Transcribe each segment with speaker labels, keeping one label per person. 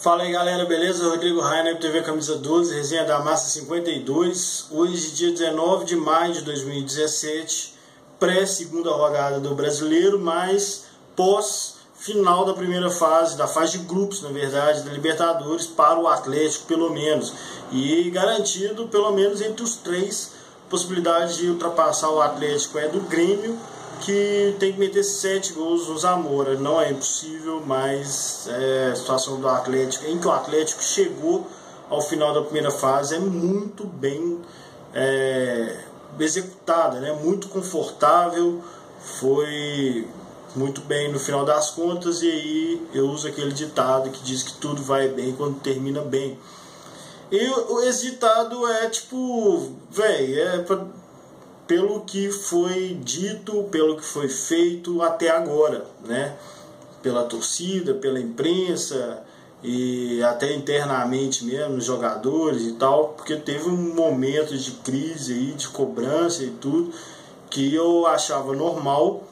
Speaker 1: Fala aí galera, beleza? Rodrigo Rainer, TV Camisa 12, resenha da Massa 52. Hoje, dia 19 de maio de 2017, pré-segunda rodada do Brasileiro, mas pós-final da primeira fase, da fase de grupos, na verdade, da Libertadores, para o Atlético, pelo menos. E garantido, pelo menos, entre os três, possibilidades de ultrapassar o Atlético é do Grêmio, que tem que meter 7 gols no Zamora. Não é impossível, mas a situação do Atlético, em que o Atlético chegou ao final da primeira fase, é muito bem executada, né? Muito confortável, foi muito bem no final das contas. E aí eu uso aquele ditado que diz que tudo vai bem quando termina bem. E esse ditado é tipo, pelo que foi dito, pelo que foi feito até agora, né? Pela torcida, pela imprensa e até internamente mesmo, os jogadores e tal, porque teve um momento de crise aí, de cobrança e tudo, que eu achava normal,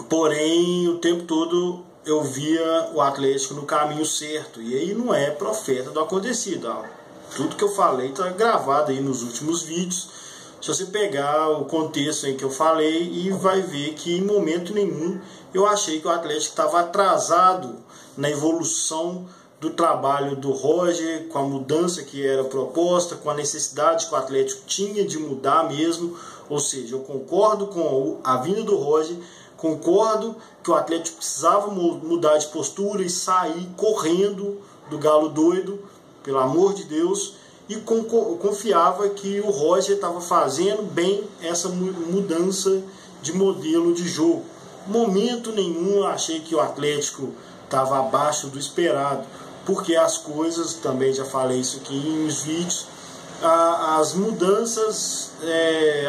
Speaker 1: porém o tempo todo eu via o Atlético no caminho certo, e aí não é profeta do acontecido. Tudo que eu falei está gravado aí nos últimos vídeos. Se você pegar o contexto em que eu falei, e vai ver que em momento nenhum eu achei que o Atlético estava atrasado na evolução do trabalho do Roger, com a mudança que era proposta, com a necessidade que o Atlético tinha de mudar mesmo. Ou seja, eu concordo com a vinda do Roger, concordo que o Atlético precisava mudar de postura e sair correndo do galo doido, pelo amor de Deus. E confiava que o Roger estava fazendo bem essa mudança de modelo de jogo. Momento nenhum eu achei que o Atlético estava abaixo do esperado, porque as coisas, também já falei isso aqui nos vídeos, as mudanças,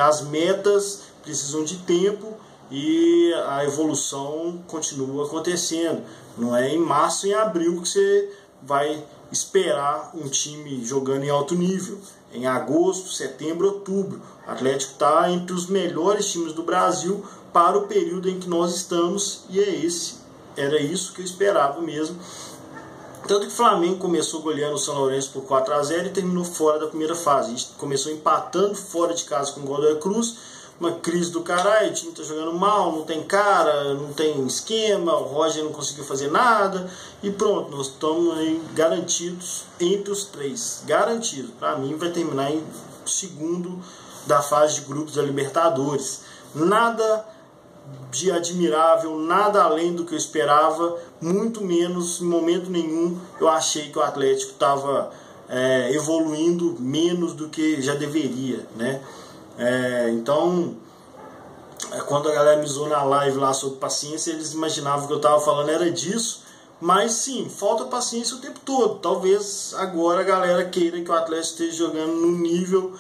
Speaker 1: as metas precisam de tempo e a evolução continua acontecendo. Não é em março e em abril que você vai esperar um time jogando em alto nível. Em agosto, setembro, outubro, o Atlético está entre os melhores times do Brasil para o período em que nós estamos, e era isso que eu esperava mesmo. Tanto que o Flamengo começou goleando o São Lourenço por 4-0 e terminou fora da primeira fase. A gente começou empatando fora de casa com o Godoy Cruz, uma crise do caralho, o time tá jogando mal, não tem cara, não tem esquema, o Roger não conseguiu fazer nada, e pronto, nós estamos garantidos entre os três. Garantido, para mim vai terminar em segundo da fase de grupos da Libertadores. Nada de admirável, nada além do que eu esperava, muito menos, em momento nenhum eu achei que o Atlético estava evoluindo menos do que já deveria, né? Então, quando a galera me zoou na live lá sobre paciência, eles imaginavam que eu estava falando era disso, mas sim, falta paciência o tempo todo. Talvez agora a galera queira que o Atlético esteja jogando no nível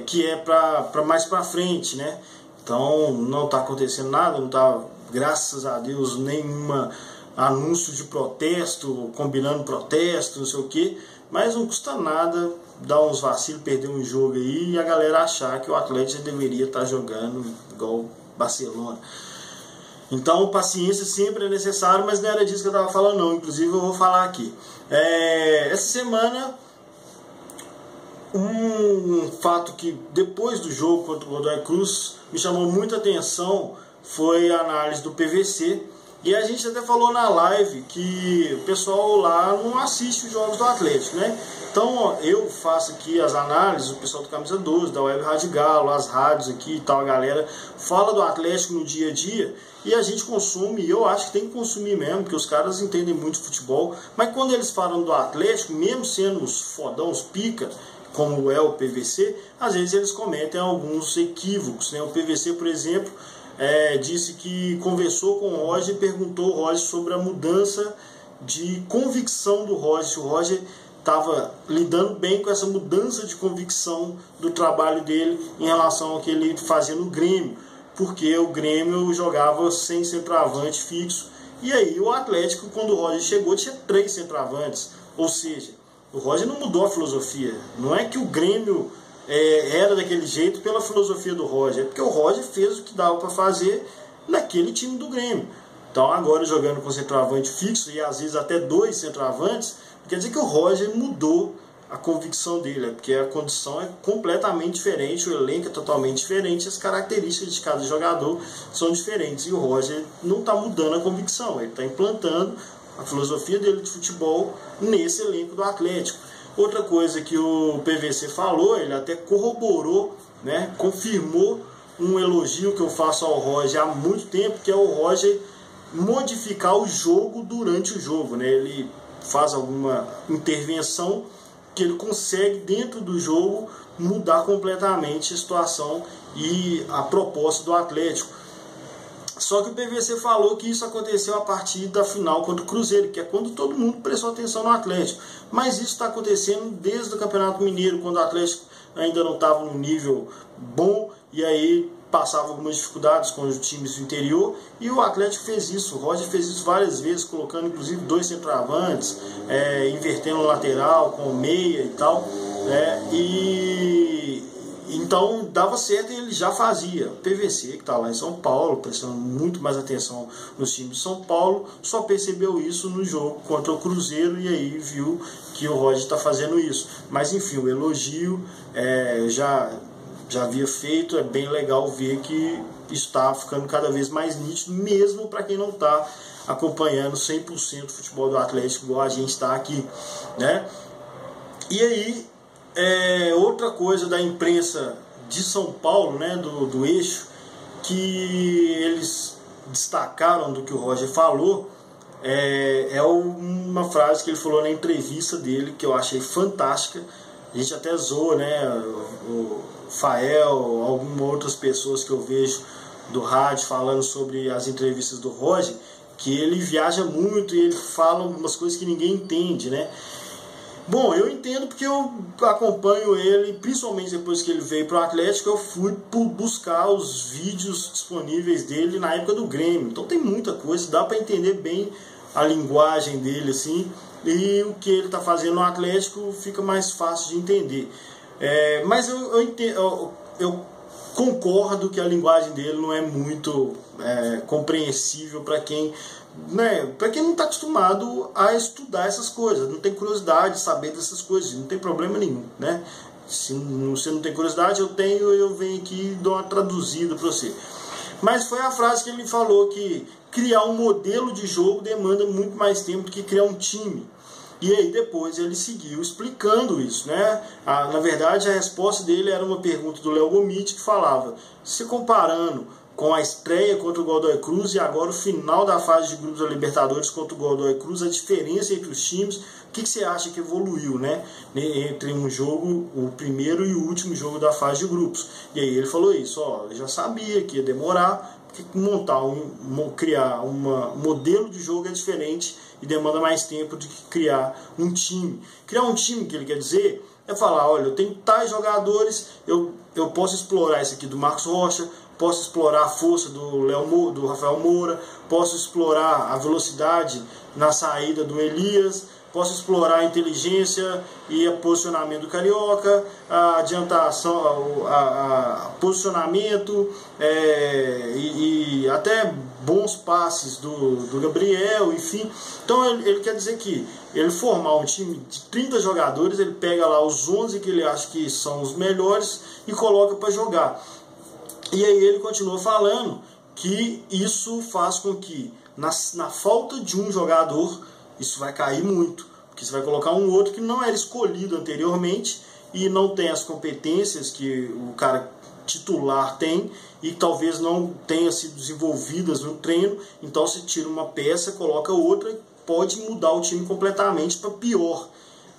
Speaker 1: que é para mais para frente, né? Então não está acontecendo nada, não está, graças a Deus, nenhuma anúncio de protesto, combinando protesto, não sei o que, mas não custa nada dar uns vacilos, perder um jogo aí e a galera achar que o Atlético deveria estar jogando igual Barcelona. Então paciência sempre é necessário, mas não era disso que eu estava falando não. Inclusive eu vou falar aqui, essa semana um fato que depois do jogo contra o Godoy Cruz me chamou muita atenção foi a análise do PVC. E a gente até falou na live que o pessoal lá não assiste os jogos do Atlético, né? Então eu faço aqui as análises, o pessoal do Camisa 12, da Web Rádio Galo, as rádios aqui e tal, a galera fala do Atlético no dia a dia e a gente consome, e eu acho que tem que consumir mesmo, porque os caras entendem muito de futebol, mas quando eles falam do Atlético, mesmo sendo os fodão, os pica, como é o PVC, às vezes eles cometem alguns equívocos, né? O PVC, por exemplo, disse que conversou com o Roger e perguntou ao Roger sobre a mudança de convicção do Roger, se o Roger estava lidando bem com essa mudança de convicção do trabalho dele em relação ao que ele fazia no Grêmio, porque o Grêmio jogava sem centroavante fixo, e aí o Atlético, quando o Roger chegou, tinha 3 centroavantes, ou seja, o Roger não mudou a filosofia, não é que o Grêmio era daquele jeito pela filosofia do Roger, é porque o Roger fez o que dava para fazer naquele time do Grêmio. Então agora jogando com centroavante fixo e às vezes até 2 centroavantes, quer dizer que o Roger mudou a convicção dele, porque a condição é completamente diferente, o elenco é totalmente diferente, as características de cada jogador são diferentes, e o Roger não está mudando a convicção, ele está implantando a filosofia dele de futebol nesse elenco do Atlético. Outra coisa que o PVC falou, ele até corroborou, né, confirmou um elogio que eu faço ao Roger há muito tempo, que é o Roger modificar o jogo durante o jogo, né? Ele faz alguma intervenção que ele consegue dentro do jogo mudar completamente a situação e a proposta do Atlético. Só que o PVC falou que isso aconteceu a partir da final contra o Cruzeiro, que é quando todo mundo prestou atenção no Atlético. Mas isso está acontecendo desde o Campeonato Mineiro, quando o Atlético ainda não estava no nível bom, e aí passava algumas dificuldades com os times do interior, e o Atlético fez isso, o Roger fez isso várias vezes, colocando inclusive 2 centroavantes, invertendo o lateral com o meia e tal, e então dava certo e ele já fazia. O PVC, que está lá em São Paulo, prestando muito mais atenção nos times de São Paulo, só percebeu isso no jogo contra o Cruzeiro e aí viu que o Roger está fazendo isso. Mas enfim, o elogio já havia feito, é bem legal ver que está ficando cada vez mais nítido, mesmo para quem não está acompanhando 100% o futebol do Atlético, igual a gente está aqui, né? E aí, outra coisa da imprensa de São Paulo, né, do eixo, que eles destacaram do que o Roger falou, uma frase que ele falou na entrevista dele, que eu achei fantástica. A gente até zoa, né, o Fael, algumas outras pessoas que eu vejo do rádio falando sobre as entrevistas do Roger, que ele viaja muito e ele fala algumas coisas que ninguém entende, né? Bom, eu entendo porque eu acompanho ele, principalmente depois que ele veio para o Atlético, eu fui buscar os vídeos disponíveis dele na época do Grêmio. Então tem muita coisa, dá para entender bem a linguagem dele, assim, e o que ele está fazendo no Atlético fica mais fácil de entender. Mas eu concordo que a linguagem dele não é muito compreensível para quem, né, para quem não está acostumado a estudar essas coisas, não tem curiosidade de saber dessas coisas, não tem problema nenhum, né? Se você não tem curiosidade, eu venho aqui e dou uma traduzida para você. Mas foi a frase que ele falou, que criar um modelo de jogo demanda muito mais tempo do que criar um time. E aí depois ele seguiu explicando isso, né? Na verdade a resposta dele era uma pergunta do Léo Gomit, que falava, se comparando com a estreia contra o Godoy Cruz e agora o final da fase de grupos da Libertadores contra o Godoy Cruz, a diferença entre os times, o que você acha que evoluiu, né? Entre um jogo, o primeiro e o último jogo da fase de grupos. E aí ele falou isso, eu já sabia que ia demorar, porque criar um modelo de jogo é diferente e demanda mais tempo do que criar um time. Criar um time, que ele quer dizer, é falar, olha, eu tenho tais jogadores, eu posso explorar esse aqui do Marcos Rocha, posso explorar a força do Rafael Moura, posso explorar a velocidade na saída do Elias, posso explorar a inteligência e o posicionamento do Carioca, a adiantação, posicionamento e até bons passes do Gabriel, enfim. Então ele quer dizer que ele formar um time de 30 jogadores, ele pega lá os 11 que ele acha que são os melhores e coloca para jogar. E aí ele continua falando que isso faz com que na falta de um jogador, isso vai cair muito, porque você vai colocar um outro que não era escolhido anteriormente e não tem as competências que o cara titular tem e talvez não tenha sido desenvolvidas no treino. Então você tira uma peça, coloca outra, pode mudar o time completamente para pior.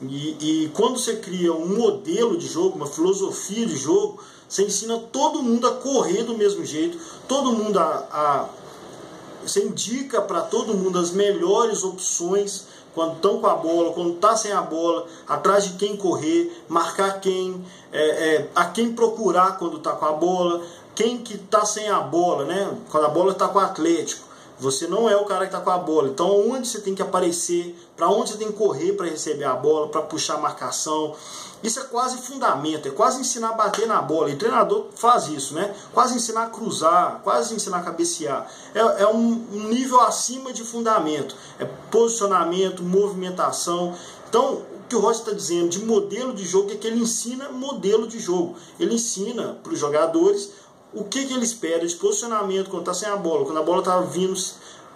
Speaker 1: E quando você cria um modelo de jogo, uma filosofia de jogo, você ensina todo mundo a correr do mesmo jeito, todo mundo você indica para todo mundo as melhores opções quando estão com a bola, quando está sem a bola, atrás de quem correr, marcar quem, a quem procurar quando está com a bola, quem que está sem a bola, né? Quando a bola está com o Atlético, Você não é o cara que está com a bola. Então onde você tem que aparecer, para onde você tem que correr para receber a bola, para puxar a marcação. Isso é quase fundamento, é quase ensinar a bater na bola. E o treinador faz isso, né? Quase ensinar a cruzar, quase ensinar a cabecear. É um nível acima de fundamento. É posicionamento, movimentação. Então, o que o Roger está dizendo de modelo de jogo é que ele ensina modelo de jogo. Ele ensina para os jogadores o que ele espera de posicionamento quando está sem a bola, quando a bola está vindo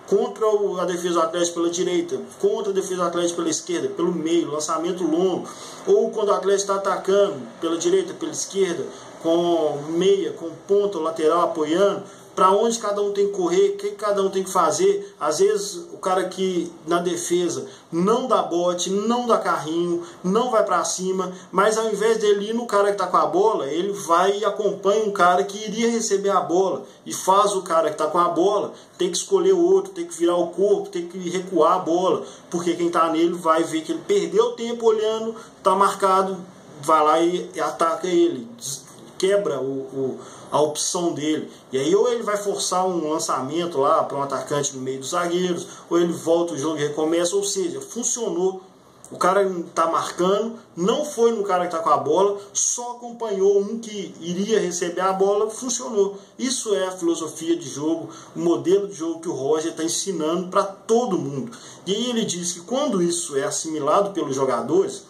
Speaker 1: contra a defesa do Atlético pela direita, contra a defesa do Atlético pela esquerda, pelo meio, lançamento longo, ou quando o Atlético está atacando pela direita, pela esquerda, com meia, com ponta, lateral apoiando, para onde cada um tem que correr, o que cada um tem que fazer. Às vezes o cara que na defesa não dá bote, não dá carrinho, não vai para cima, mas ao invés dele ir no cara que está com a bola, ele vai e acompanha um cara que iria receber a bola e faz o cara que está com a bola ter que escolher o outro, ter que virar o corpo, ter que recuar a bola, porque quem está nele vai ver que ele perdeu tempo olhando, está marcado, vai lá e ataca ele, quebra a opção dele. E aí ou ele vai forçar um lançamento lá para um atacante no meio dos zagueiros, ou ele volta o jogo e recomeça. Ou seja, funcionou. O cara está marcando, não foi no cara que está com a bola, só acompanhou um que iria receber a bola, funcionou. Isso é a filosofia de jogo, o modelo de jogo que o Roger está ensinando para todo mundo. E aí ele diz que quando isso é assimilado pelos jogadores,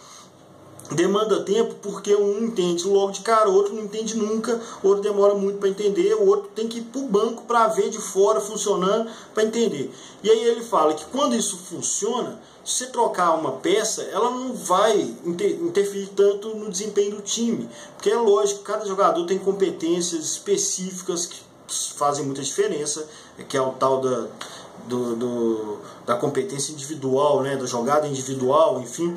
Speaker 1: demanda tempo, porque um entende logo de cara, o outro não entende nunca, o outro demora muito para entender, o outro tem que ir para o banco para ver de fora funcionando para entender. E aí ele fala que quando isso funciona, se você trocar uma peça, ela não vai interferir tanto no desempenho do time, porque é lógico, cada jogador tem competências específicas que fazem muita diferença, que é o tal da competência individual, né, da jogada individual, enfim,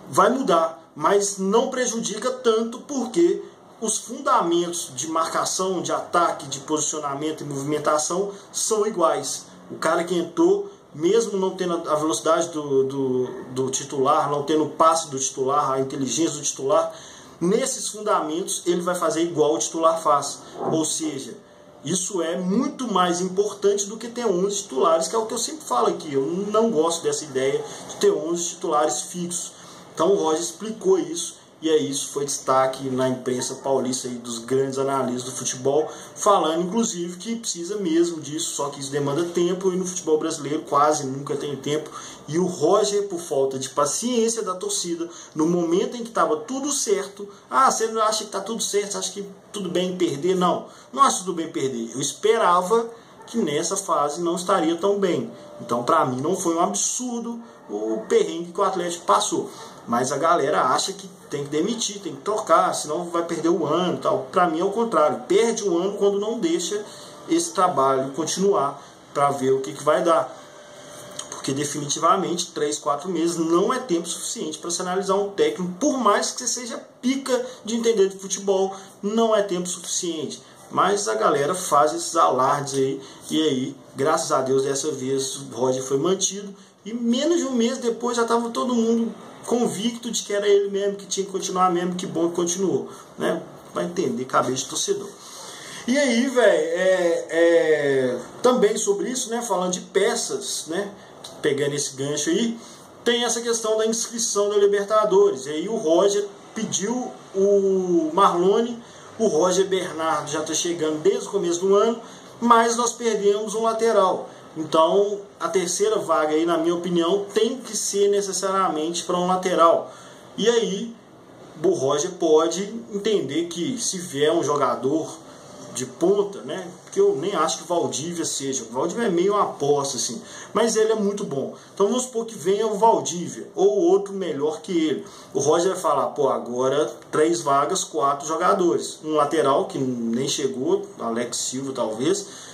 Speaker 1: vai mudar. Mas não prejudica tanto porque os fundamentos de marcação, de ataque, de posicionamento e movimentação são iguais. O cara que entrou, mesmo não tendo a velocidade do titular, não tendo o passe do titular, a inteligência do titular, nesses fundamentos ele vai fazer igual o titular faz. Ou seja, isso é muito mais importante do que ter 11 titulares, que é o que eu sempre falo aqui. Eu não gosto dessa ideia de ter 11 titulares fixos. Então o Roger explicou isso, e é isso, foi destaque na imprensa paulista aí dos grandes analistas do futebol, falando inclusive que precisa mesmo disso, só que isso demanda tempo, e no futebol brasileiro quase nunca tem tempo. E o Roger, por falta de paciência da torcida, no momento em que estava tudo certo, você não acha que está tudo certo, você acha que tudo bem perder? Não, não acho tudo bem perder. Eu esperava que nessa fase não estaria tão bem. Então, para mim, não foi um absurdo o perrengue que o Atlético passou. Mas a galera acha que tem que demitir, tem que trocar, senão vai perder o ano e tal. Para mim é o contrário. Perde o ano quando não deixa esse trabalho continuar para ver o que vai dar. Porque definitivamente 3, 4 meses não é tempo suficiente para se analisar um técnico. Por mais que você seja pica de entender de futebol, não é tempo suficiente. Mas a galera faz esses alardes aí. E aí, graças a Deus, dessa vez o Roger foi mantido. E menos de um mês depois já estava todo mundo convicto de que era ele mesmo, que tinha que continuar mesmo, que bom que continuou, né? Vai entender, cabeça de torcedor. E aí, velho, também sobre isso, né? Falando de peças, né? Pegando esse gancho aí, tem essa questão da inscrição da Libertadores. E aí o Roger pediu o Marlone, o Roger Bernardo já está chegando desde o começo do ano, mas nós perdemos um lateral. Então, a terceira vaga aí, na minha opinião, tem que ser necessariamente para um lateral. E aí, o Roger pode entender que se vier um jogador de ponta, né? Porque eu nem acho que o Valdívia seja. O Valdívia é meio uma aposta, assim. Mas ele é muito bom. Então vamos supor que venha o Valdívia, ou outro melhor que ele. O Roger vai falar, pô, agora 3 vagas, 4 jogadores. Um lateral que nem chegou, Alex Silva talvez.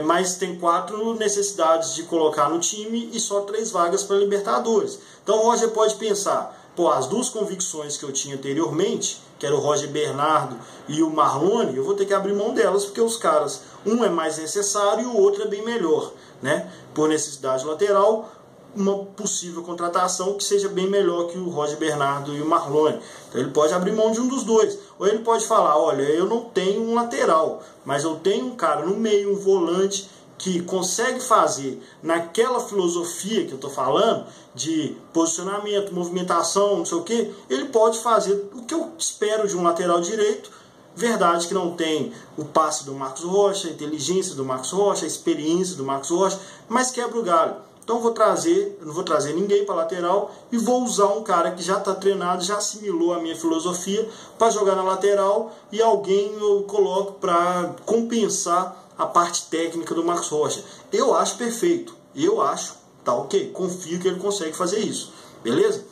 Speaker 1: Mas tem 4 necessidades de colocar no time e só 3 vagas para Libertadores. Então o Roger pode pensar, pô, as 2 convicções que eu tinha anteriormente, que era o Roger Bernardo e o Marlone, eu vou ter que abrir mão delas, porque os caras, um é mais necessário e o outro é bem melhor, né? Por necessidade lateral, uma possível contratação que seja bem melhor que o Roger Bernardo e o Marlone. Então ele pode abrir mão de um dos dois. Ou ele pode falar, olha, eu não tenho um lateral, mas eu tenho um cara no meio, um volante, que consegue fazer naquela filosofia que eu estou falando, de posicionamento, movimentação, não sei o que, ele pode fazer o que eu espero de um lateral direito. Verdade que não tem o passe do Marcos Rocha, a inteligência do Marcos Rocha, a experiência do Marcos Rocha, mas quebra o galho. Então eu não vou trazer ninguém para lateral e vou usar um cara que já está treinado, já assimilou a minha filosofia para jogar na lateral, e alguém eu coloco para compensar a parte técnica do Marcos Rocha. Eu acho perfeito, eu acho, tá ok, confio que ele consegue fazer isso, beleza?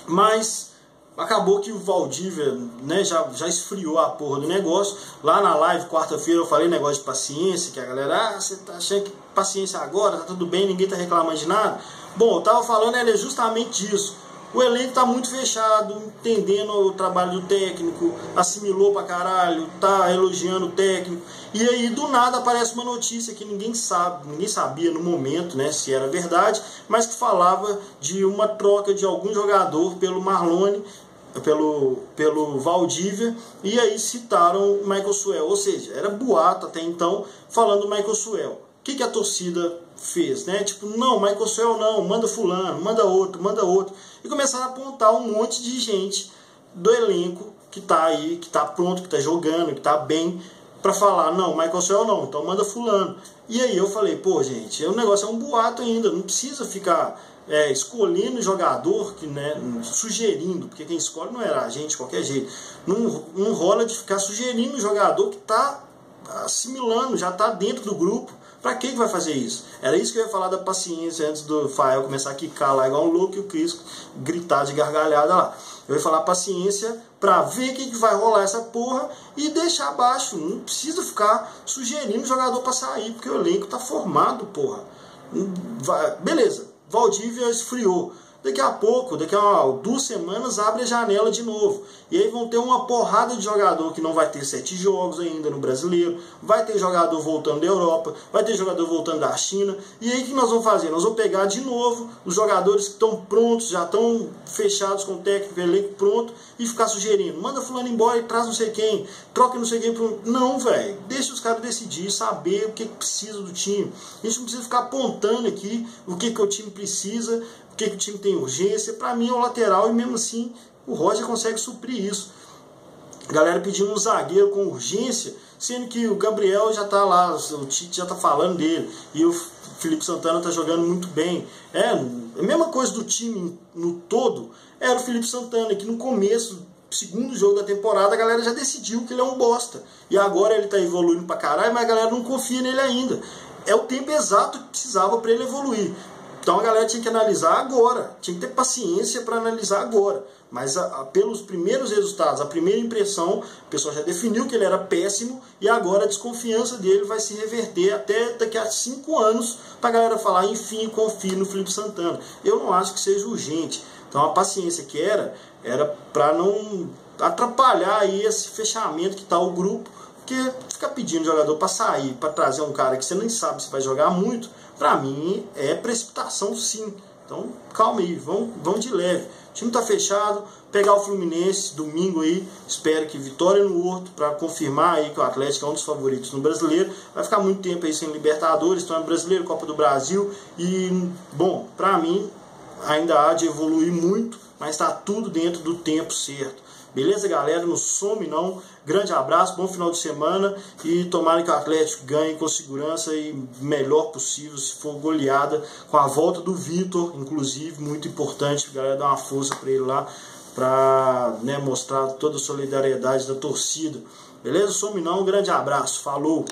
Speaker 1: Mas acabou que o Valdívia, né, já esfriou a porra do negócio. Lá na live, quarta-feira, eu falei negócio de paciência, que a galera, você tá achando que paciência agora, tá tudo bem, ninguém tá reclamando de nada. Bom, eu tava falando justamente disso. O elenco tá muito fechado, entendendo o trabalho do técnico, assimilou pra caralho, tá elogiando o técnico. E aí, do nada, aparece uma notícia que ninguém sabia no momento, né, se era verdade, mas que falava de uma troca de algum jogador pelo Marlone, pelo Valdívia, e aí citaram o Michael Suel, ou seja, era boato até então falando do Michael Suel. O que a torcida fez, né? Tipo, não, Michael Suel não, manda fulano, manda outro, e começaram a apontar um monte de gente do elenco que tá aí, que tá pronto, que tá jogando, que tá bem, para falar, não, Michael Suel não, então manda fulano. E aí eu falei, pô, gente, o negócio é um boato ainda, não precisa ficar escolhendo jogador, que, né, sugerindo, porque quem escolhe não era a gente de qualquer jeito. Não rola de ficar sugerindo um jogador que está assimilando, já está dentro do grupo. Para que vai fazer isso? Era isso que eu ia falar da paciência antes do Fael começar a quicar lá igual um louco e o Cris gritar de gargalhada lá. Eu ia falar paciência para ver o que vai rolar essa porra e deixar abaixo. Não precisa ficar sugerindo o jogador para sair, porque o elenco tá formado, porra. Beleza. Valdívia esfriou. Daqui a pouco, daqui a 2 semanas, abre a janela de novo. E aí vão ter uma porrada de jogador que não vai ter 7 jogos ainda no Brasileiro. Vai ter jogador voltando da Europa. Vai ter jogador voltando da China. E aí o que nós vamos fazer? Nós vamos pegar de novo os jogadores que estão prontos, já estão fechados com o técnico, elenco pronto, e ficar sugerindo. Manda fulano embora e traz não sei quem. Troca não sei quem. Não, velho. Deixa os caras decidir, saber o que precisa do time. A gente não precisa ficar apontando aqui o que o time precisa, o que o time tem urgência. Para mim é o lateral, e mesmo assim o Roger consegue suprir isso. A galera pedindo um zagueiro com urgência, sendo que o Gabriel já tá lá, o Tite já tá falando dele, e o Felipe Santana tá jogando muito bem. A mesma coisa do time no todo era o Felipe Santana, que no começo, segundo jogo da temporada, a galera já decidiu que ele é um bosta, e agora ele tá evoluindo pra caralho, mas a galera não confia nele ainda. É o tempo exato que precisava para ele evoluir. Então a galera tinha que analisar agora, tinha que ter paciência para analisar agora. Mas pelos primeiros resultados, a primeira impressão, o pessoal já definiu que ele era péssimo, e agora a desconfiança dele vai se reverter até daqui a 5 anos para a galera falar, enfim, confio no Felipe Santana. Eu não acho que seja urgente. Então a paciência que era para não atrapalhar aí esse fechamento que está o grupo, porque ficar pedindo jogador para sair, para trazer um cara que você nem sabe se vai jogar muito, para mim é precipitação sim. Então calma aí, vão de leve. O time está fechado, pegar o Fluminense domingo aí, espero que vitória no Horto para confirmar aí que o Atlético é um dos favoritos no Brasileiro. Vai ficar muito tempo aí sem Libertadores, então é Brasileiro, Copa do Brasil, e bom, para mim ainda há de evoluir muito, mas está tudo dentro do tempo certo. Beleza, galera? Não some não. Grande abraço, bom final de semana, e tomara que o Atlético ganhe com segurança e melhor possível, se for goleada, com a volta do Vitor, inclusive, muito importante, a galera dar uma força para ele lá, para, né, mostrar toda a solidariedade da torcida. Beleza? Some não, grande abraço, falou!